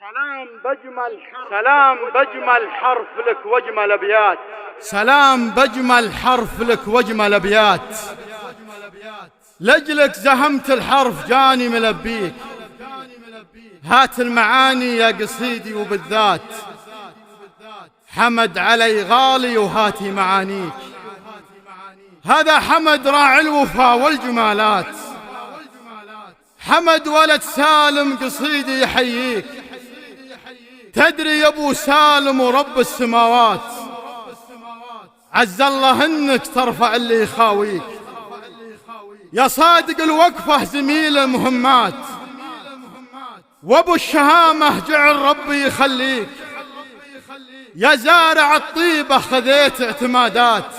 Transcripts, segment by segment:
سلام بجمل حرف لك واجمل ابيات. سلام بجمل حرف لك واجمل ابيات. لاجلك زهمت الحرف جاني ملبيك. هات المعاني يا قصيدي وبالذات. حمد علي غالي وهاتي معانيك. هذا حمد راعي الوفا والجمالات. حمد ولد سالم قصيدي يحييك. تدري يا ابو سالم ورب السماوات عز الله انك ترفع اللي يخاويك. يا صادق الوقفة زميل المهمات وابو الشهامة جعل ربي يخليك. يا زارع الطيبة خذيت اعتمادات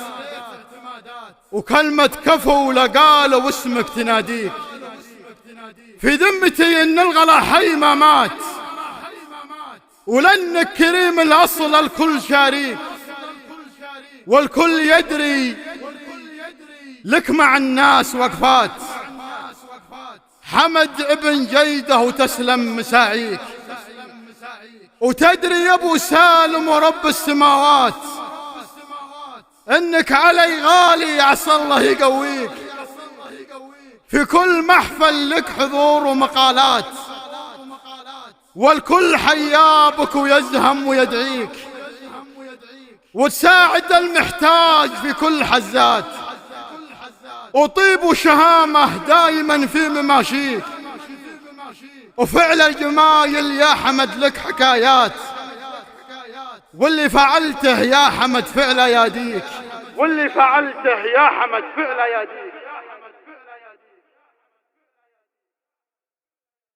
وكلمة كفو لقال واسمك تناديك. في ذمتي ان الغلا حي ما مات ولانك كريم الاصل الكل شاريك. والكل يدري لك مع الناس وقفات. حمد ابن جيده وتسلم مساعيك. وتدري يا ابو سالم ورب السماوات انك علي غالي عسى الله يقويك. في كل محفل لك حضور ومقالات والكل حيابك ويزهم ويدعيك. وتساعد المحتاج في كل حزات وطيب وشهامة دايما في مماشيك. وفعل الجمايل يا حمد لك حكايات واللي فعلته يا حمد فعل يديك. واللي فعلته يا حمد فعل يديك.